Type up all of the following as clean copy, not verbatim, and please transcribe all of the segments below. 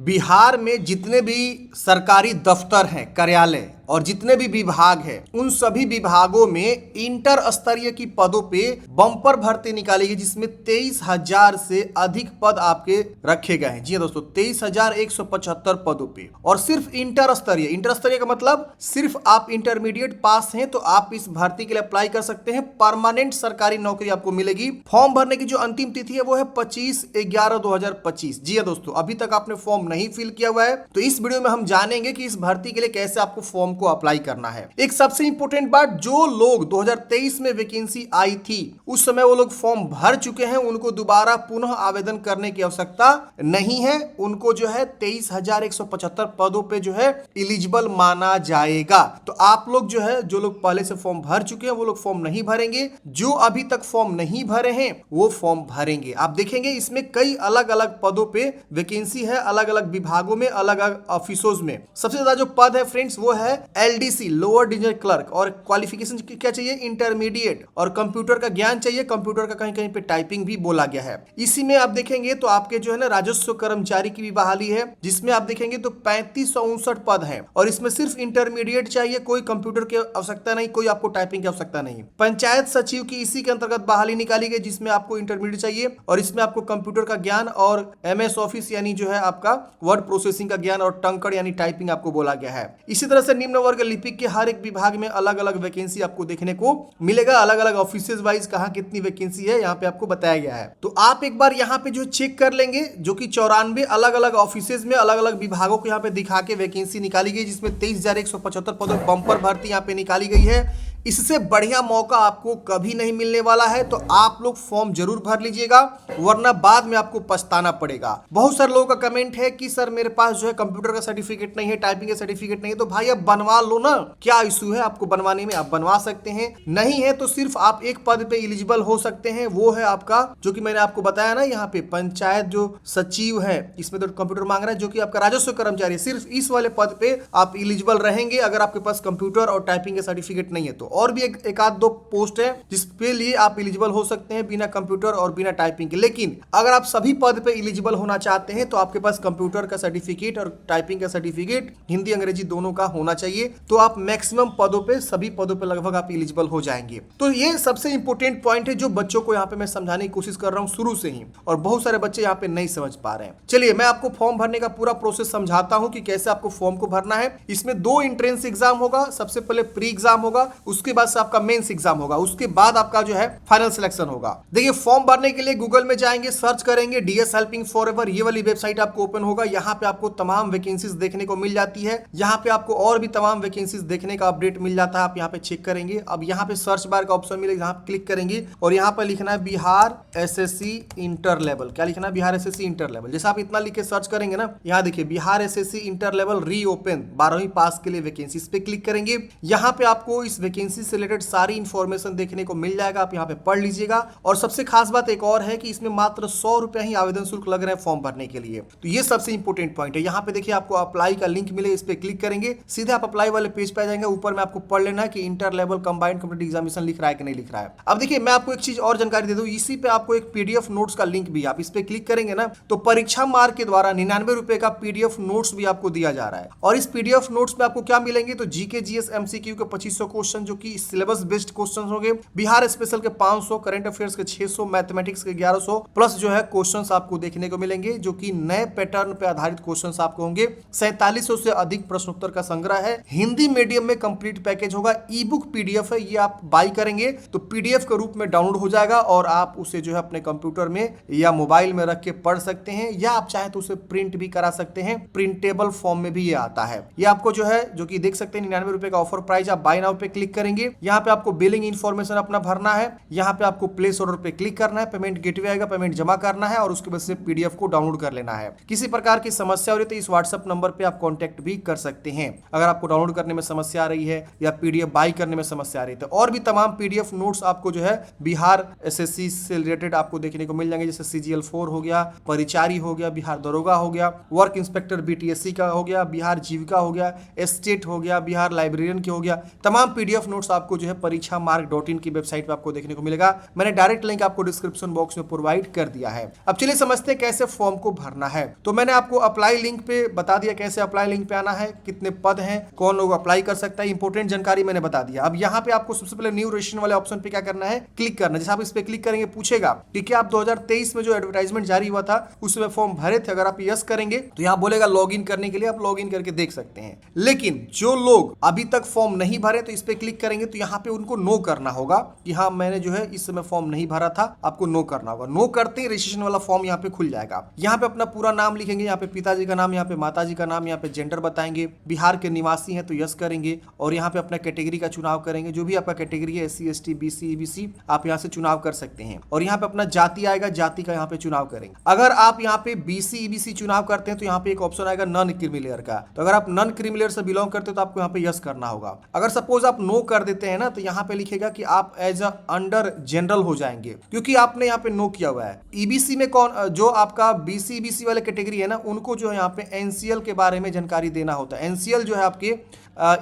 बिहार में जितने भी सरकारी दफ्तर हैं, कार्यालय और जितने भी विभाग हैं, उन सभी विभागों में इंटर स्तरीय की पदों पे बम्पर भर्ती निकाली गई, जिसमें 23,000 से अधिक पद आपके रखे गए हैं। जी हाँ दोस्तों, 23,175 पदों पे, और सिर्फ इंटर स्तरीय का मतलब सिर्फ आप इंटरमीडिएट पास हैं तो आप इस भर्ती के लिए अप्लाई कर सकते हैं। परमानेंट सरकारी नौकरी आपको मिलेगी। फॉर्म भरने की जो अंतिम तिथि है वो है 25/11/2025। जी हाँ दोस्तों, अभी तक आपने फॉर्म नहीं फिल किया हुआ है तो इस वीडियो में हम जानेंगे कि इस भर्ती के लिए कैसे आपको फॉर्म को अप्लाई करना है। एक सबसे इंपॉर्टेंट बात, जो लोग 2023 में वैकेंसी आई थी उस समय वो लोग फॉर्म भर चुके हैं, उनको दोबारा पुनः आवेदन करने की आवश्यकता नहीं है। उनको जो है 23,175 पदों पे जो है एलिजिबल माना जाएगा। तो आप लोग जो है, जो लोग पहले से फॉर्म भर चुके हैं वो लोग फॉर्म नहीं भरेंगे, जो अभी तक फॉर्म नहीं भरे हैं वो फॉर्म भरेंगे। आप देखेंगे इसमें कई अलग अलग पदों पे वैकेंसी है, अलग अलग विभागों में, अलग अलग ऑफिसों में। सबसे ज्यादा जो पद है फ्रेंड्स वो है LDC, लोअर डिविजन क्लर्क, और क्वालिफिकेशन क्या चाहिए, इंटरमीडिएट, और कंप्यूटर का ज्ञान चाहिए। कंप्यूटर का कहीं कहीं पे टाइपिंग भी बोला गया है। इसी में आप देखेंगे तो आपके जो है ना राजस्व कर्मचारी की भी बहाली है, जिसमें आप देखेंगे तो 3559 पद है, और इसमें सिर्फ इंटरमीडिएट चाहिए, कोई कंप्यूटर की आवश्यकता नहीं, कोई आपको टाइपिंग की आवश्यकता नहीं। पंचायत सचिव की इसी के अंतर्गत बहाली निकाली गई, जिसमें आपको इंटरमीडिएट चाहिए और इसमें आपको कंप्यूटर का ज्ञान और MS ऑफिस यानी जो है आपका वर्ड प्रोसेसिंग का ज्ञान और टंकड़ यानी टाइपिंग आपको बोला गया है। इसी तरह से निम्न वर्ग लिपिक के हर एक विभाग में अलग अलग वैकेंसी आपको देखने को मिलेगा। अलग अलग ऑफिसेज वाइज कहां कितनी वैकेंसी है यहाँ पे आपको बताया गया है। तो आप एक बार यहाँ पे जो चेक कर लेंगे, जो कि 94 अलग अलग ऑफिसेज में अलग अलग विभागों को यहाँ पे दिखा के वैकेंसी निकाली गई, जिसमें 23,175 पदों बम्पर भर्ती यहाँ पे निकाली गई है। इससे बढ़िया मौका आपको कभी नहीं मिलने वाला है, तो आप लोग फॉर्म जरूर भर लीजिएगा, वरना बाद में आपको पछताना पड़ेगा। बहुत सारे लोगों का कमेंट है कि सर मेरे पास जो है कंप्यूटर का सर्टिफिकेट नहीं है, टाइपिंग का सर्टिफिकेट नहीं है, तो भाई अब बनवा लो ना, क्या इशू है आपको बनवाने में, आप बनवा सकते हैं। नहीं है तो सिर्फ आप एक पद पे एलिजिबल हो सकते हैं, वो है आपका, जो कि मैंने आपको बताया ना, यहाँ पे पंचायत जो सचिव है, इसमें तो कंप्यूटर मांग रहा है, जो कि आपका राजस्व कर्मचारी, सिर्फ इस वाले पद पे आप एलिजिबल रहेंगे अगर आपके पास कंप्यूटर और टाइपिंग का सर्टिफिकेट नहीं है तो। और भी एक आध दो पोस्ट है जिसके लिए आप एलिजिबल हो सकते हैं बिना कंप्यूटर और बिना टाइपिंग के। लेकिन अगर आप सभी पद पे एलिजिबल होना चाहते हैं तो आपके पास कंप्यूटर का सर्टिफिकेट और टाइपिंग का सर्टिफिकेट हिंदी अंग्रेजी दोनों का होना चाहिए, तो आप मैक्सिमम पदों पे, सभी पदों पे लगभग आप एलिजिबल हो जाएंगे। तो ये सबसे इंपॉर्टेंट पॉइंट है जो बच्चों को यहाँ पे मैं समझाने की कोशिश कर रहा हूँ शुरू से ही, और बहुत सारे बच्चे यहाँ पे नहीं समझ पा रहे हैं। चलिए मैं आपको फॉर्म भरने का पूरा प्रोसेस समझाता हूँ कि कैसे आपको फॉर्म को भरना है। इसमें 2 एंट्रेंस एग्जाम होगा, सबसे पहले प्री एग्जाम होगा, उसके बाद आपका मेंस एग्जाम होगा, उसके बाद आपका जो है फाइनल सिलेक्शन होगा। देखिए फॉर्म भरने के लिए गूगल में जाएंगे, सर्च करेंगे DS हेल्पिंग फॉरएवर, ये वाली वेबसाइट आपको ओपन होगा। यहाँ पे आपको तमाम वैकेंसीज देखने को मिल जाती है। यहाँ पे आपको और भी तमाम वैकेंसीज देखने का अपडेट मिल जाता है, आप यहाँ पे चेक करेंगे। अब यहाँ पे सर्च बार का ऑप्शन मिलेगा, यहाँ क्लिक करेंगे और यहाँ पे लिखना है बिहार SSC इंटर लेवल। क्या लिखना है, बिहार SSC इंटर लेवल। जैसे आप इतना लिख के सर्च करेंगे ना, यहाँ देखिए Bihar SSC inter level reopen 12वीं पास के लिए वैकेंसी, इस पे क्लिक करेंगे। यहाँ पे आपको इस वैकेंसी से रिलेटेड सारी इंफॉर्मेशन देखने को मिल जाएगा, आप यहाँ पे पढ़ लीजिएगा। और सबसे खास बात एक और है कि इसमें मात्र 100 रुपया ही आवेदन शुल्क लग रहा है फॉर्म भरने के लिए, तो ये सबसे इंपॉर्टेंट पॉइंट है। यहाँ पे देखिए आपको अप्लाई का लिंक मिले, इस पे क्लिक करेंगे, सीधे आप अप्लाई वाले पेज पे आ जाएंगे। ऊपर में आपको पढ़ लेना है कि inter level combined complete examination लिख रहा है कि नहीं लिख रहा है। अब देखिए मैं आपको एक चीज और जानकारी दे दूं, इसी पे आपको एक PDF नोट्स का लिंक भी, आप इस पे क्लिक करेंगे ना तो परीक्षा मार्ग के द्वारा 99 रुपए का PDF नोट्स भी आपको दिया जा रहा है। और इस PDF नोट्स में आपको क्या मिलेंगे, तो GK GS MCQ के 2500 क्वेश्चन जो कि सिलेबस बेस्ड क्वेश्चन होंगे, बिहार स्पेशल के 500, करंट अफेयर्स के 600, मैथमेटिक्स के 1100, प्लस जो है क्वेश्चंस आपको देखने को मिलेंगे जो कि नए पैटर्न पे आधारित क्वेश्चंस आपको होंगे। 4700 से अधिक प्रश्नोत्तर का संग्रह है, हिंदी मीडियम में कंप्लीट पैकेज होगा। ई-बुक PDF है, ये आप बाई करेंगे तो PDF के रूप में डाउनलोड हो जाएगा और आप उसे जो है अपने कंप्यूटर में या मोबाइल में रख के पढ़ सकते हैं, या आप चाहे तो उसे प्रिंट भी करा सकते हैं। प्रिंटेबल फॉर्म में भी ये आता है। ये आपको जो है, जो कि देख सकते हैं 99 रुपए का ऑफर प्राइस, आप बाय नाउ पे क्लिक करेंगे। यहाँ पे आपको बिलिंग इन्फॉर्मेशन अपना भरना है, यहाँ पे आपको प्लेस ऑर्डर पे क्लिक करना है, पेमेंट गेटवे आएगा, पेमेंट जमा करना है और उसके बाद से PDF को डाउनलोड कर लेना है। किसी प्रकार की समस्या हो रही है तो इस WhatsApp नंबर पे आप कांटेक्ट भी कर सकते हैं अगर आपको डाउनलोड करने में समस्या आ रही है या PDF बाई करने में समस्या आ रही है। तो और भी तमाम PDF नोट्स आपको जो है बिहार SSC से रिलेटेड आपको देखने को मिल जाएंगे, जैसे CGL4 हो गया, परिचारी हो गया, बिहार दरोगा हो गया, वर्क इंस्पेक्टर BTSC का हो गया, बिहार जीविका हो गया, एस्टेट हो गया, बिहार लाइब्रेरियन की हो गया। तमाम PDF नोट्स आपको जो है parikshamark.in की वेबसाइट पे आपको देखने को मिलेगा। मैंने डायरेक्ट लिंक आपको डिस्क्रिप्शन बॉक्स में प्रोवाइड कर दिया है। अब चलिए समझते हैं कैसे फॉर्म को भरना है। तो मैंने आपको अप्लाई लिंक पे बता दिया कैसे अप्लाई लिंक पे आना है, कितने पद हैं, कौन लोग अप्लाई कर सकता है, इंपोर्टेंट जानकारी मैंने बता दिया। अब यहाँ पे आपको सबसे पहले न्यू रजिस्ट्रेशन वाले ऑप्शन पे क्या करना है, क्लिक करना है। जैसे आप इस पे क्लिक करेंगे पूछेगा कि क्या आप 2023 में जो एडवर्टाइजमेंट जारी हुआ था उसमें फॉर्म भरे थे। अगर आप यस करेंगे तो यहाँ बोलेगा लॉग इन करने के लिए, आप लॉग इन करके देख सकते हैं। लेकिन जो लोग अभी तक फॉर्म नहीं भरे तो इस पे क्लिक करेंगे तो यहाँ पे उनको नो करना होगा कि हाँ मैंने जो है इस समय फॉर्म नहीं भरा था, आपको नो करना होगा। नो करते ही रजिस्ट्रेशन वाला फॉर्म यहाँ पे खुल जाएगा। यहाँ पे अपना पूरा नाम लिखेंगे, यहाँ पे पिताजी का नाम, यहाँ पे माताजी का नाम, यहाँ पे जेंडर बताएंगे, बिहार के निवासी हैं तो यस करेंगे और यहाँ पे अपना कैटेगरी का चुनाव करेंगे। जो भी आपका कैटेगरी है SC ST BC EBC आप यहाँ से चुनाव कर सकते हैं। और यहाँ पे अपना जाति आएगा, जाति का यहाँ पे चुनाव करेंगे। अगर आप यहाँ पे BC EBC चुनाव करते हैं तो यहाँ पे एक ऑप्शन आएगा नॉन क्रिमिलेयर का। तो अगर आप नॉन क्रिमिलेयर से बिलोंग करते हो तो आपको यहाँ पे यस करना होगा। अगर सपोज आप नो कर देते हैं ना तो यहाँ पे लिखेगा कि आप एज अ अंडर जनरल हो जाएंगे क्योंकि आपने यहाँ पे नो किया हुआ है। EBC में कौन, जो आपका BC EBC वाले कैटेगरी है ना उनको जो है यहाँ पे NCL के बारे में जानकारी देना होता है। NCL जो है आपके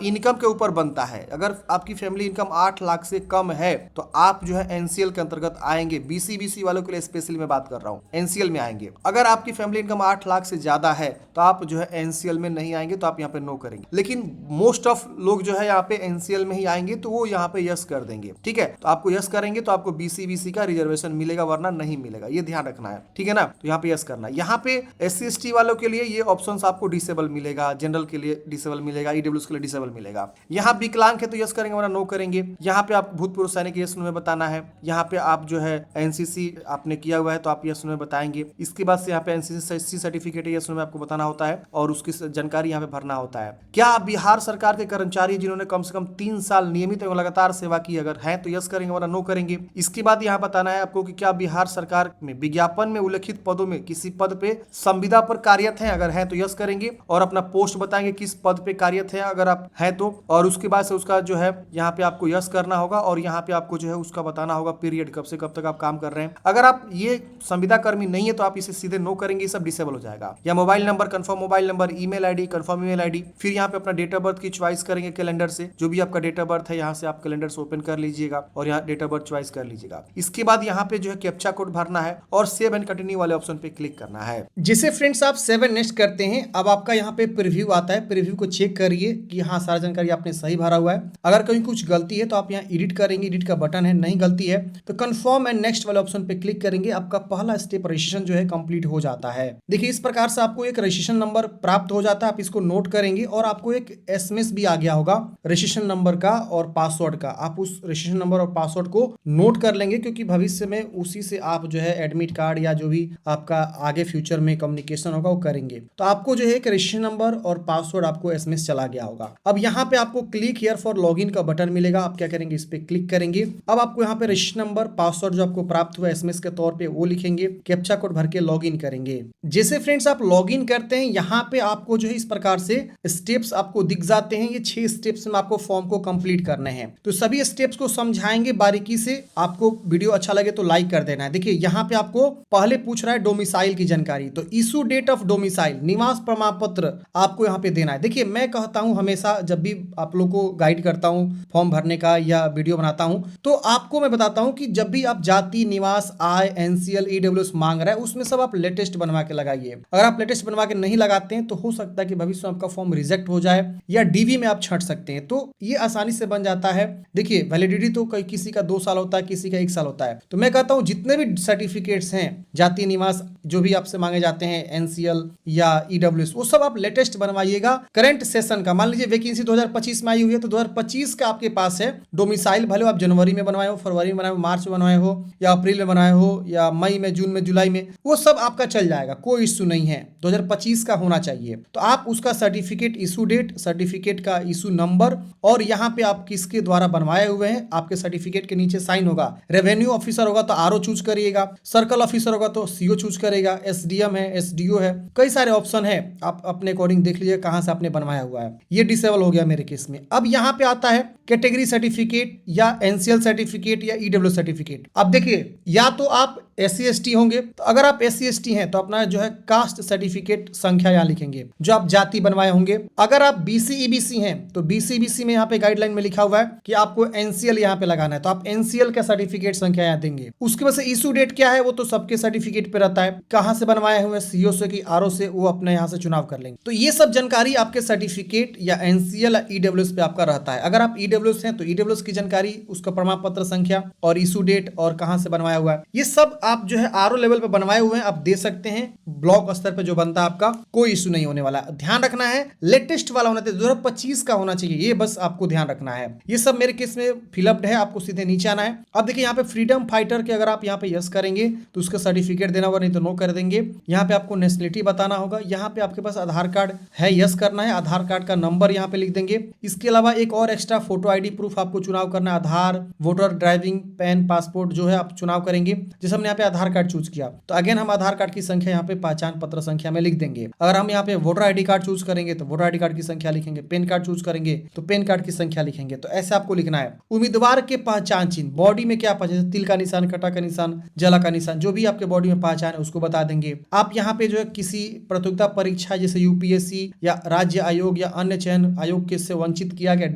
इनकम के ऊपर बनता है। अगर आपकी फैमिली इनकम 8 लाख से कम है तो आप जो है NCL के अंतर्गत आएंगे। BC EBC वालों के लिए स्पेशली मैं बात कर रहा हूँ, NCL में आएंगे। अगर आपकी फैमिली इनकम 8 लाख से ज्यादा है तो आप जो है NCL में नहीं आएंगे, तो आप यहाँ पे नो करेंगे। लेकिन मोस्ट ऑफ लोग जो है यहाँ पे NCL में ही आएंगे तो वो यहाँ पे यस कर देंगे। ठीक है, तो आपको यस करेंगे तो आपको BC EBC का रिजर्वेशन मिलेगा, वरना नहीं मिलेगा, ये ध्यान रखना है। ठीक है ना, तो यहाँ पे यस करना है। यहाँ पे SC ST वालों के लिए ये ऑप्शन आपको डिसेबल मिलेगा, जनरल के लिए डिसेबल मिलेगा, EWS के लिए डिसेबल मिलेगा। यहाँ विकलांग है तो यस करेंगे वरना नो करेंगे। यहाँ पे आप भूतपूर्व सैनिक यस में बताना है। यहाँ पे आप जो है NCC आपने किया हुआ है तो आप यस में बताएंगे। इसके बाद से यहाँ पे NCC सर्टिफिकेट यस में आपको बताना होता है और उसकी जानकारी यहाँ पे भरना होता है। क्या आप बिहार सरकार के कर्मचारी जिन्होंने कम से कम 3 साल नियमित एवं लगातार सेवा की, अगर है तो यस करेंगे वरना नो करेंगे। इसके बाद यहाँ बताना है आपको कि क्या बिहार सरकार में विज्ञापन में उल्लेखित पदों में किसी पद पे संविदा पर कार्यरत है, अगर है तो यस करेंगे और अपना पोस्ट बताएंगे किस पद पे कार्यरत है अगर आप है तो। और उसके बाद से उसका जो है यहाँ पे आपको यस करना होगा और यहाँ पे आपको जो है उसका बताना होगा पीरियड, कब से कब तक आप काम कर रहे हैं। अगर आप ये संविदा कर्मी नहीं है तो आप इसे सीधे नो करेंगे, सब डिसेबल हो जाएगा। या mobile number, confirm mobile number, email ID, confirm email ID. फिर यहाँ पे अपना डेट ऑफ बर्थ की चॉइस करेंगे कैलेंडर से। जो भी आपका डेट ऑफ बर्थ है यहाँ से आप कैलेंडर से ओपन कर लीजिएगा और यहाँ डेट ऑफ बर्थ चॉइस कर लीजिएगा। इसके बाद यहाँ पे जो है कैप्चा कोड भरना है और सेव एंड कंटिन्यू वाले ऑप्शन पे क्लिक करना है। जिसे फ्रेंड्स आप सेव एंड नेक्स्ट करते हैं, अब आपका यहाँ पे प्रीव्यू आता है। प्रीव्यू को चेक करिए कि हाँ सारा जानकारी आपने सही भरा हुआ है। अगर कहीं कुछ गलती है तो आप यहाँ एडिट करेंगे, एडिट का बटन है। नहीं गलती है तो कंफर्म एंड नेक्स्ट वाले ऑप्शन पे क्लिक करेंगे। आपका पहला स्टेप रजिस्ट्रेशन जो है कंप्लीट हो जाता है। देखिए इस प्रकार से आपको एक रजिस्ट्रेशन नंबर प्राप्त हो जाता है। आप इसको नोट करेंगे और आपको एक SMS भी आ गया होगा रजिस्ट्रेशन नंबर का और पासवर्ड का। आप उस रजिस्ट्रेशन नंबर और पासवर्ड को नोट कर लेंगे क्योंकि भविष्य में उसी से आप जो है एडमिट कार्ड या जो भी आपका आगे फ्यूचर में कम्युनिकेशन होगा वो करेंगे। तो आपको जो है एक रजिस्ट्रेशन नंबर और पासवर्ड आपको SMS चला गया होगा। अब यहाँ पे आपको क्लिक हियर फॉर लॉगिन का बटन मिलेगा। आप क्या करेंगे, इस पे क्लिक करेंगे। अब आपको यहाँ पे रजिस्ट्रेशन नंबर, पासवर्ड जो आपको प्राप्त हुआ SMS के तौर पे वो लिखेंगे, कैप्चा कोड भर के लॉगिन करेंगे। जैसे फ्रेंड्स आप लॉगिन करते हैं यहाँ पे आपको जो है इस प्रकार से स्टेप्स आपको दिख जाते हैं। ये 6 स्टेप्स में आपको फॉर्म को कंप्लीट करने हैं। तो सभी स्टेप्स को समझाएंगे बारीकी से। आपको वीडियो अच्छा लगे तो लाइक कर देना है। देखिए यहाँ पे आपको पहले पूछ रहा है डोमिसाइल की जानकारी, तो इशू डेट ऑफ डोमिसाइल, निवास प्रमाण पत्र आपको यहाँ पे देना है। देखिए मैं कहता हूँ हमेशा जब भी आप लोग को गाइड करता हूँ फॉर्म भरने का या वीडियो बनाता हूं तो आपको मैं बताता हूं कि जब भी आप जाति, निवास, आय, NCL, EWS मांग रहा है उसमें सब आप लेटेस्ट बनवा के लगाइए। अगर आप लेटेस्ट बनवा के नहीं लगाते हैं तो हो सकता है कि भविष्य में आपका फॉर्म रिजेक्ट हो जाए या DV में आप छंट सकते हैं। तो ये आसानी से बन जाता है। देखिए वैलिडिटी तो किसी का 2 साल होता है, किसी का 1 साल होता है। तो मैं कहता हूं जितने भी सर्टिफिकेट्स हैं, जाति, निवास जो भी आपसे मांगे जाते हैं, NCL या EWS, वो सब आप लेटेस्ट बनवाइएगा। करंट सेशन का मान लीजिए वैकेंसी 2025 में आई हुई है तो 2025 का आपके पास है डोमिसाइल, भले आप जनवरी में बनवाए हो, फरवरी में बनाए हो, मार्च में बनवाए हो या अप्रैल में बनाए हो या मई में, जून में, जुलाई में, वो सब आपका चल जाएगा, कोई इश्यू नहीं है। 2025 का होना चाहिए। तो आप उसका सर्टिफिकेट, इशू डेट, सर्टिफिकेट का इशू नंबर और यहाँ पे आप किसके द्वारा बनवाए हुए हैं, आपके सर्टिफिकेट के नीचे साइन होगा। रेवेन्यू ऑफिसर होगा तो RO चूज करिएगा, सर्कल ऑफिसर होगा तो CO चूज करेगा, SDM है, SDO है, कई सारे ऑप्शन है। आप अपने अकॉर्डिंग देख लीजिए कहां से आपने बनवाया हुआ है। ये डिसेबल हो गया मेरे केस में। अब यहाँ पे आता है कैटेगरी सर्टिफिकेट या NCL सर्टिफिकेट या EWS सर्टिफिकेट। अब देखिए या तो आप SC/ST होंगे, तो अगर आप SC/ST हैं तो अपना जो है कास्ट सर्टिफिकेट संख्या यहाँ लिखेंगे जो आप जाति बनवाए होंगे। अगर आप BC/EBC हैं तो BC/EBC में यहाँ पे गाइडलाइन में लिखा हुआ है कि आपको NCL यहाँ पे लगाना है, तो आप NCL का सर्टिफिकेट संख्या यहाँ देंगे। उसके बाद से इशू डेट क्या है वो तो सबके सर्टिफिकेट पे रहता है, कहाँ से बनवाए हुए CO से कि RO से, वो अपने यहाँ से चुनाव कर लेंगे। तो ये सब जानकारी आपके सर्टिफिकेट या NCL या EWS पे आपका रहता है। अगर आप EWS हैं तो EWS की जानकारी, उसका प्रमाण पत्र संख्या और इशू डेट और कहां से बनवाया हुआ है, ये सब आप जो है RO लेवल पे बनवाए हुए हैं आप दे सकते हैं। ब्लॉक स्तर पे जो बनता है आपका कोई इशू नहीं होने वाला। ध्यान रखना है लेटेस्ट वाला होना चाहिए, 2025 का होना चाहिए, ये बस आपको ध्यान रखना है। ये सब मेरे केस में फिलअप्ड है, आपको सीधे नीचे आना है। अब देखिए यहाँ पे फ्रीडम फाइटर के अगर आप यहाँ पे यस करेंगे तो उसका सर्टिफिकेट देना होगा, नहीं तो नो कर देंगे। यहाँ पे आपको नेशनलिटी बताना होगा, यहाँ पे आपके पास आधार कार्ड है, यस करना है, आधार कार्ड का नंबर यहाँ पे लिख देंगे। इसके अलावा एक और एक्स्ट्रा फोटो ID प्रूफ आपको चुनाव करना है, आधार, वोटर, ड्राइविंग, पैन, पासपोर्ट जो है आप चुनाव करेंगे। जैसे हमने यहाँ पे आधार कार्ड चूज किया तो अगेन हम आधार कार्ड की संख्या यहाँ पे पहचान पत्र संख्या में लिख देंगे। अगर हम यहाँ पे वोटर ID कार्ड चूज करेंगे तो वोटर ID कार्ड की संख्या लिखेंगे, पेन कार्ड चूज करेंगे तो पेन कार्ड की संख्या लिखेंगे। तो ऐसे आपको लिखना है। उम्मीदवार के पहचान चिन्ह, बॉडी में क्या पहचान, तिल का निशान, कटा का निशान, जला का निशान, जो भी आपके बॉडी में पहचान है उसको बता देंगे। आप यहाँ पे जो है किसी प्रतियोगिता परीक्षा जैसे UPSC या राज्य आयोग या अन्य चयन आयोग के से वंचित किया गया,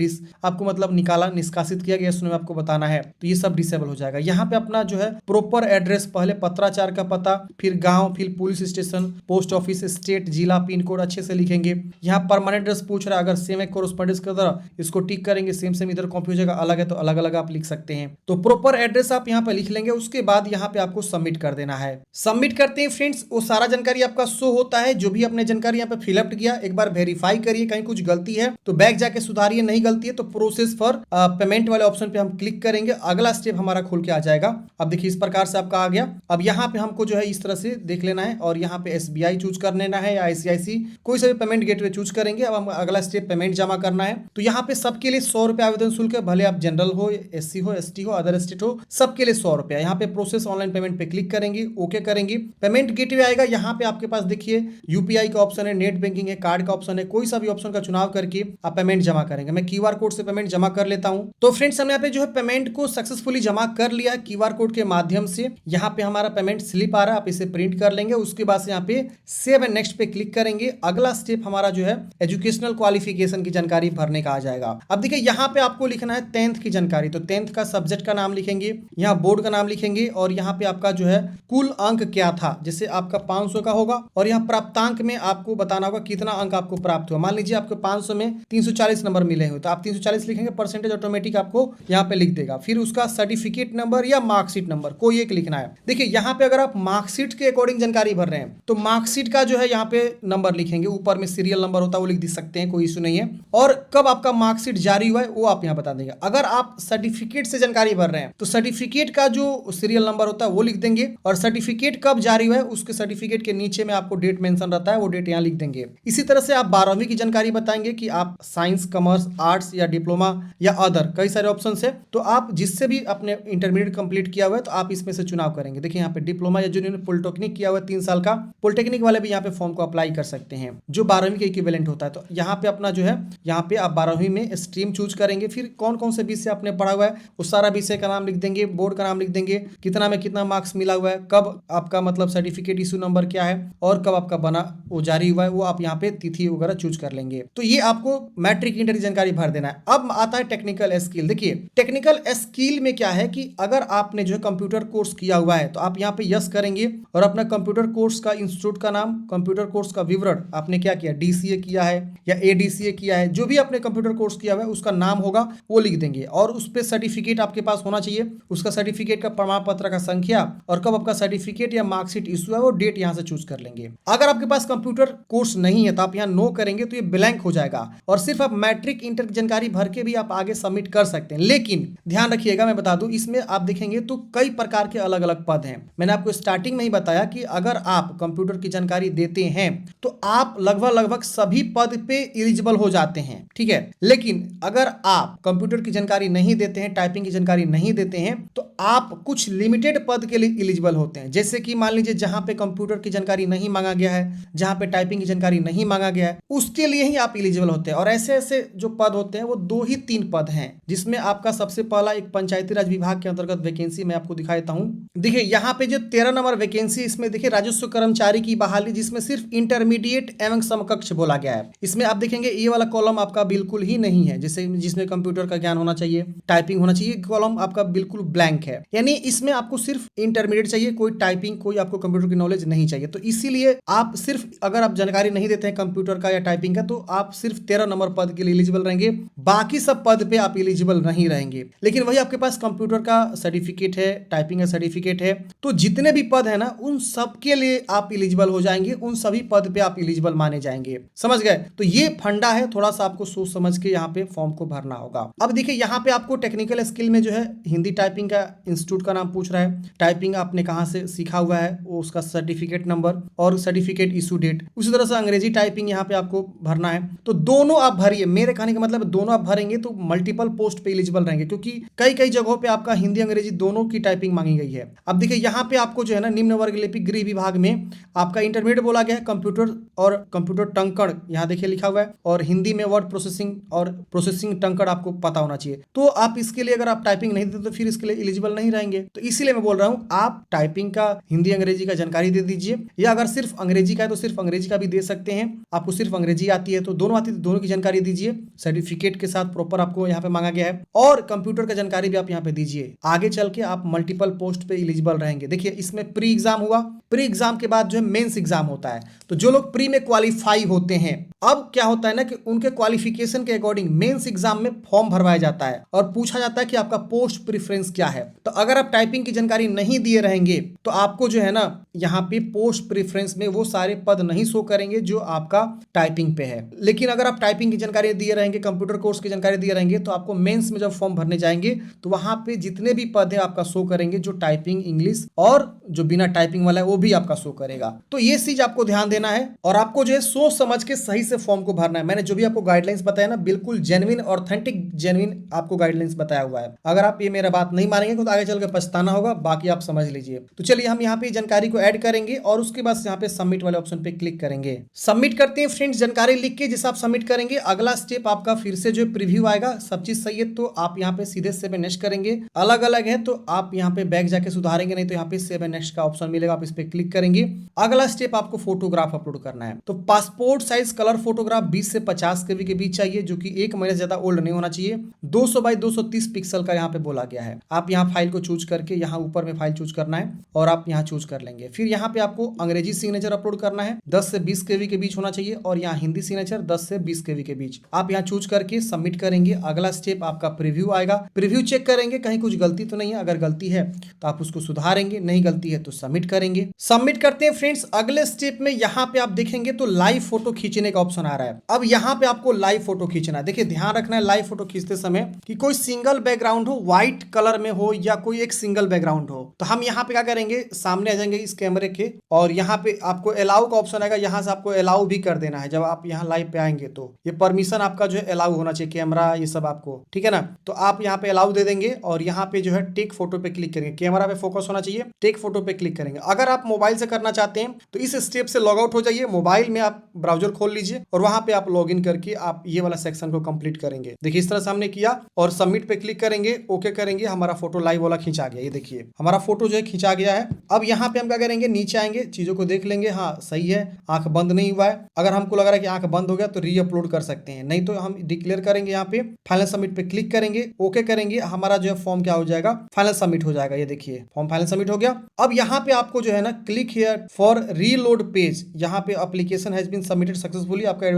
आपको मतलब निष्कासित किया गया, इसमें आपको बताना है, तो ये सब डिसेबल हो जाएगा। यहाँ पे अपना जो है प्रॉपर एड्रेस, पहले पत्राचार का पता, फिर गांव, फिर police station, post office, state, जिला, पिन कोड अच्छे से लिखेंगे। यहाँ परमानेंट एड्रेस पूछ रहा है, अगर सेम है कोरोस्पोंडेंस की तरह इसको टिक करेंगे, सेम इधर कॉपी हो जाएगा, अलग है तो अलग अलग आप लिख सकते हैं। तो प्रॉपर एड्रेस आप यहाँ पे लिख लेंगे। उसके बाद यहाँ पे आपको सबमिट कर देना है। सबमिट करते हैं फ्रेंड्स, वो सारा जानकारी आपका शो होता है, जो भी आपने जानकारी यहाँ पे फिलअप किया एक बार वेरीफाई करिए, कहीं कुछ गलती है तो बैक जाके सुधारिए, नहीं गलती है तो प्रोसेस फॉर पेमेंट वाले ऑप्शन पे हम क्लिक करेंगे, अगला स्टेप हमारा खुल के आ जाएगा। अब देखिए इस प्रकार से आपका आ गया। अब यहाँ पे हमको जो है इस तरह से देख लेना है और यहाँ पे SBI चूज कर लेना है या ICICI, कोई सा भी पेमेंट गेटवे चूज करेंगे। अब हम अगला स्टेप पेमेंट जमा करना है। तो यहाँ पे सबके लिए 100 रुपए आवेदन शुल्क है, भले आप जनरल हो, SC हो, ST हो, अदर स्टेट हो, सबके लिए 100 रुपया। यहाँ पे प्रोसेस ऑनलाइन पेमेंट पे क्लिक करेंगे, ओके करेंगे, पेमेंट गेटवे आएगा। यहाँ पे आपके पास देखिए UPI का ऑप्शन है, नेट बैंकिंग है, कार्ड का ऑप्शन है, कोई सा भी ऑप्शन का चुनाव करके आप पेमेंट जमा करेंगे। मैं QR कोड से पेमेंट जमा कर लेता हूँ। तो फ्रेंड्स हमने यहाँ पे जो है पेमेंट को सक्सेसफुली जमा कर लिया QR कोड के माध्यम से। यहाँ पे हमारा पेमेंट स्लिप आ रहा है, आप इसे प्रिंट कर लेंगे। उसके बाद से यहाँ पे सेव एंड नेक्स्ट पे क्लिक करेंगे। अगला स्टेप हमारा जो है एजुकेशनल क्वालिफिकेशन की जानकारी भरने का आ जाएगा। अब देखिए यहाँ पे आपको लिखना है 10th की जानकारी, तो 10th का सब्जेक्ट का नाम लिखेंगे, यहाँ बोर्ड का नाम लिखेंगे और यहाँ पे आपका जो है कुल अंक क्या था, जैसे आपका 500 का होगा और यहाँ प्राप्तांक में आपको बताना होगा कितना अंक आपको प्राप्त हुआ। मान लीजिए आपको 500 में 340 नंबर मिले हुए तो आप 340 लिखेंगे, परसेंटेज ऑटोमेटिक आपको यहाँ पे लिख देगा। फिर उसका सर्टिफिकेट नंबर या मार्कशीट नंबर कोई एक लिखना है। देखिए यहाँ पे अगर आप मार्कशीट के अकॉर्डिंग जानकारी भर रहे हैं तो मार्कशीट का जो है यहाँ पे नंबर लिखेंगे, ऊपर में सीरियल नंबर होता है वो लिख सकते हैं, कोई इशू नहीं है। और कब आपका मार्कशीट जारी हुआ है वो आप यहाँ बता देंगे। अगर आप सर्टिफिकेट से जानकारी भर रहे हैं तो सर्टिफिकेट का जो सीरियल नंबर होता है वो लिख देंगे और सर्टिफिकेट कब जारी हुआ है उसके सर्टिफिकेट के नीचे में आपको डेट मेंशन रहता है, वो डेट यहाँ लिख देंगे। इसी तरह से आप 12वीं की जानकारी बताएंगे कि आप साइंस, कॉमर्स, आर्ट्स या डिप्लोमा या अदर कई सारे ऑप्शन है, तो आप जिससे भी अपने इंटरमीडिएट कंप्लीट किया हुआ है तो आप इसमें से चुनाव करेंगे। देखिए यहाँ पे डिप्लोमा या जिन्होंने पॉलिटेक्निक किया हुआ है 3 साल का, पॉलिटेक्निक वाले भी यहाँ पे फॉर्म को अप्लाई कर सकते हैं जो 12वीं के इक्विवेलेंट होता है। तो यहाँ पे अपना जो है यहाँ पे आप 12वीं में स्ट्रीम चूज करेंगे, फिर कौन कौन से विषय आपने पढ़ा हुआ है उस सारा विषय का नाम लिख देंगे, बोर्ड का नाम लिख देंगे, कितना में कितना मार्क्स मिला हुआ है, कब आपका मतलब सर्टिफिकेट इशू नंबर क्या है और कब आपका बना वो जारी हुआ है, वो आप यहाँ पे तिथि वगैरह चूज कर लेंगे। तो ये आपको मैट्रिक इंटर की जानकारी भर देना है। अब आता है टेक्निकल स्किल। देखिए टेक्निकल स्किल में क्या है कि अगर आपने जो है कंप्यूटर कोर्स किया हुआ है तो आप यहाँ पे यस करेंगे और अपना कंप्यूटर कोर्स का इंस्टीट्यूट का नाम, कंप्यूटर कोर्स का विवरण, आपने क्या किया, DCA किया है या ADCA किया है, जो भी आपने कंप्यूटर कोर्स किया हुआ है उसका नाम होगा वो लिख देंगे और उस पर सर्टिफिकेट आपके पास होना चाहिए, उसका सर्टिफिकेट का प्रमाण पत्र का संख्या और कब आपका सर्टिफिकेट या मार्कशीट इशू है वो डेट यहाँ से चूज कर लेंगे। अगर आपके पास कंप्यूटर कोर्स नहीं है तो आप यहाँ नो करेंगे तो ये ब्लैंक हो जाएगा और सिर्फ आप मैट्रिक इंटर की जानकारी भर के भी आप आगे सबमिट कर सकते हैं। लेकिन ध्यान रखिएगा, मैं बता दूं इसमें आप देखेंगे तो कई प्रकार के अलग अलग पद हैं। मैंने आपको स्टार्टिंग में ही बताया कि अगर आप कंप्यूटर की जानकारी देते हैं तो आप लगभग सभी पद पे एलिजिबल हो जाते हैं, ठीक है। लेकिन अगर आप कंप्यूटर की जानकारी नहीं देते हैं, टाइपिंग की जानकारी नहीं देते हैं तो आप कुछ लिमिटेड पद के लिए एलिजिबल होते हैं। जैसे कि मान लीजिए जहां पे कंप्यूटर की जानकारी नहीं मांगा गया है, जहां पे टाइपिंग की जानकारी नहीं मांगा गया है, उसके लिए ही आप एलिजिबल होते हैं। और ऐसे ऐसे जो पद होते हैं वो 2 ही 3 पद हैं, जिसमें आपका सबसे पहला एक पंचायती राज विभाग के अंतर्गत वैकेंसी मैं आपको दिखा देता हूं। देखिए देखिए यहाँ पे जो 13 नंबर वैकेंसी, इसमें देखिए राजस्व कर्मचारी की बहाली, जिसमें सिर्फ इंटरमीडिएट एवं समकक्ष बोला गया है। इसमें आप देखेंगे ये वाला कॉलम आपका बिल्कुल ही नहीं है, जैसे जिसमें कंप्यूटर का ज्ञान होना चाहिए, टाइपिंग होना चाहिए, कॉलम आपका बिल्कुल ब्लैंक है। यानी इसमें आपको सिर्फ इंटरमीडिएट चाहिए, कोई टाइपिंग, कोई आपको कंप्यूटर की नॉलेज नहीं चाहिए। तो इसीलिए आप सिर्फ, अगर आप जानकारी नहीं देते हैं कंप्यूटर का या टाइपिंग का, तो आप सिर्फ 13 नंबर पद के लिए एलिजिबल रहेंगे, बाकी सब पद पे आप एलिजिबल नहीं रहेंगे। लेकिन वही आपके पास कंप्यूटर का सर्टिफिकेट है, टाइपिंग का सर्टिफिकेट है, तो जितने भी पद है ना, उन सब के लिए आप एलिजिबल हो जाएंगे, उन सभी पद पे आप एलिजिबल माने जाएंगे। समझ गए? तो ये फंडा है, थोड़ा सा आपको सोच समझ के यहाँ पे फॉर्म को भरना होगा। अब देखिए यहाँ पे आपको टेक्निकल स्किल में जो है हिंदी टाइपिंग का इंस्टीट्यूट का नाम पूछ रहा है, टाइपिंग आपने कहाँ से सीखा हुआ है, वो उसका सर्टिफिकेट नंबर और सर्टिफिकेट इशू डेट। उसी तरह से अंग्रेजी टाइपिंग यहाँ पे आपको भरना है। तो दोनों आप भरिए, मेरे कहने का मतलब दोनों आप भरेंगे तो मल्टीपल पोस्ट पे एलिजिबल रहेंगे, क्योंकि कई कई जगहों पे आपका हिंदी अंग्रेजी दोनों की टाइपिंग मांगी गई है। अब देखिए यहाँ पे आपको जो है ना निम्न वर्ग लिपिक गृह विभाग में आपका इंटरमीडिएट बोला गया है, कंप्यूटर और कंप्यूटर टंकण यहाँ देखिए लिखा हुआ है, और हिंदी में वर्ड प्रोसेसिंग और प्रोसेसिंग टंकण आपको पता होना चाहिए। तो आप इसके लिए, अगर आप टाइपिंग नहीं देते तो फिर इसके लिए एलिजिबल नहीं रहेंगे। तो इसीलिए मैं बोल रहा हूँ आप टाइपिंग का, हिंदी अंग्रेजी का जानकारी दे दीजिए, या अगर सिर्फ अंग्रेजी का है तो सिर्फ अंग्रेजी का भी दे सकते हैं। आपको सिर्फ अंग्रेजी आती है तो दोनों आती है तो दोनों की जानकारी दीजिए, सर्टिफिकेट के साथ प्रॉपर आपको यहाँ पे मांगा गया है, और कंप्यूटर का जानकारी भी आप यहाँ पे दीजिए। आगे चल के आप मल्टीपल पोस्ट पे एलिजिबल रहेंगे। देखिए इसमें प्री एग्जाम हुआ, प्री एग्जाम के बाद जो है मेंस एग्जाम होता है। तो जो लोग प्री में क्वालिफाई होते हैं, अब क्या होता है ना कि उनके क्वालिफिकेशन के अकॉर्डिंग मेंस एग्जाम में फॉर्म भरवाया जाता है और पूछा जाता है कि आपका पोस्ट प्रेफरेंस क्या है। तो अगर आप टाइपिंग की जानकारी नहीं दिए रहेंगे तो आपको जो है ना यहाँ पे पोस्ट प्रेफरेंस में वो सारे पद नहीं शो करेंगे जो आपका टाइपिंग पे है। लेकिन अगर आप टाइपिंग की जानकारी दिए रहेंगे, कंप्यूटर कोर्स की जानकारी दिए रहेंगे, तो आपको मेंस में जब फॉर्म भरने जाएंगे तो वहां पे जितने भी पद है आपका शो करेंगे, जो टाइपिंग इंग्लिश और जो बिना टाइपिंग वाला है वो भी आपका शो करेगा। तो ये चीज आपको ध्यान देना है, और आपको जो है सोच समझ के सही से फॉर्म को भरना है। मैंने जो भी आपको गाइडलाइंस बताया ना, बिल्कुल जेन्युइन, ऑथेंटिक जेन्युइन आपको गाइडलाइंस बताया हुआ है। अगर आप ये मेरा बात नहीं मानेंगे तो आगे चल के पछताना होगा, बाकी आप समझ लीजिए। तो चलिए हम यहाँ पे जानकारी को ऐड करेंगे और उसके बाद यहाँ पे सबमिट वाले ऑप्शन पे क्लिक करेंगे। सबमिट करते हैं फ्रेंड्स। जानकारी लिख के जैसे आप सबमिट करेंगे, अगला स्टेप आपका फिर से जो प्रीव्यू आएगा, सब चीज सही है तो आप यहाँ पे सीधे सेव एंड नेक्स्ट करेंगे। अलग अलग है तो आप यहाँ पे बैक जाके सुधारेंगे, नहीं तो यहाँ पे सेव एंड नेक्स्ट का ऑप्शन मिलेगा, आप इस पे क्लिक करेंगे। अगला स्टेप आपको फोटोग्राफ अपलोड करना है। तो पासपोर्ट साइज कलर फोटोग्राफ 20 से 50 केबी के बीच चाहिए, जो कि 1 महीने से ज्यादा ओल्ड नहीं होना चाहिए। 200 बाई 230 पिक्सल का यहाँ पे बोला गया है। आप यहाँ फाइल को चूज करके यहाँ ऊपर में फाइल चूज करना है और आप यहाँ चूज कर लेंगे। फिर यहाँ पे आपको अंग्रेजी सिग्नेचर अपलोड करना है, 10 से 20 केबी के बीच होना चाहिए, और यहाँ हिंदी सिग्नेचर 10 से 20 केबी के बीच। आप यहाँ चूज करके सबमिट करेंगे। अगला स्टेप आपका प्रीव्यू आएगा। प्रीव्यू चेक करेंगे कहीं कुछ गलती तो नहीं है, अगर गलती है तो आप उसको सुधारेंगे, नहीं गलती है तो सबमिट करेंगे। सबमिट करते हैं फ्रेंड्स। अगले स्टेप में यहाँ पे आप देखेंगे तो लाइव फोटो खींचने का ऑप्शन आ रहा है। अब यहाँ पे आपको लाइव फोटो खींचना है। देखिए ध्यान रखना है लाइव फोटो खींचते समय कि कोई सिंगल बैकग्राउंड हो, व्हाइट कलर में हो, या कोई एक सिंगल बैकग्राउंड हो। तो हम यहाँ पे क्या करेंगे, सामने आ जाएंगे इस कैमरे के, और यहाँ पे आपको अलाउ का ऑप्शन आएगा। यहाँ से आपको अलाउ भी कर देना है। जब आप यहाँ लाइव पे आएंगे तो ये परमिशन आपका जो है अलाउ होना चाहिए, कैमरा ये सब आपको, ठीक है ना। तो आप यहाँ पे अलाउ दे देंगे और यहाँ पे जो है टेक फोटो पे क्लिक करेंगे। कैमरा पे फोकस होना चाहिए, टेक फोटो पे क्लिक करेंगे। अगर आप मोबाइल से करना चाहते हैं तो इस स्टेप से लॉग आउट हो जाइए, मोबाइल में आप ब्राउजर खोल लीजिए और वहां पे आप लॉग इन करके आप ये वाला सेक्शन को कंप्लीट करेंगे। देखिए इस तरह से हमने किया और सबमिट पे क्लिक करेंगे, ओके करेंगे। हमारा फोटो लाइव वाला खींचा गया, ये देखिए हमारा फोटो जो है खींचा गया है। अब यहाँ पे हम क्या करेंगे, नीचे आएंगे, चीजों को देख लेंगे, हाँ सही है, आंख बंद नहीं हुआ है। अगर हमको लग रहा है कि आंख बंद हो गया तो री अपलोड कर सकते हैं, नहीं तो हम डिक्लेयर करेंगे। यहाँ पे फाइनल सबमिट पे क्लिक करेंगे, ओके करेंगे। हमारा जो है फॉर्म क्या हो जाएगा, फाइनल सबमिट हो जाएगा। ये देखिए फॉर्म फाइनल सबमिट हो गया। अब यहाँ पे आपको जो है ना click here for reload page, यहाँ पे application has been submitted successfully. आपका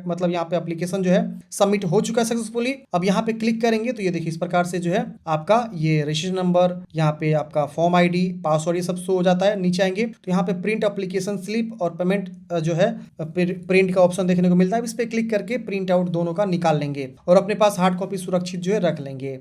मतलब यहाँ पे एप्लीकेशन जो है सबमिट हो चुका है सक्सेसफुली। अब यहाँ पे क्लिक करेंगे तो ये देखिए इस प्रकार से जो है आपका ये रजिस्ट्रेशन नंबर, यहाँ पे आपका फॉर्म आईडी, पासवर्ड ये सब शो हो जाता है। नीचे आएंगे तो यहाँ पे प्रिंट एप्लीकेशन स्लिप और पेमेंट जो है प्रिंट का ऑप्शन देखने को मिलता है। इस पे क्लिक करके प्रिंट आउट दोनों का निकाल लेंगे और अपने पास हार्ड कॉपी सुरक्षित जो है रख लेंगे।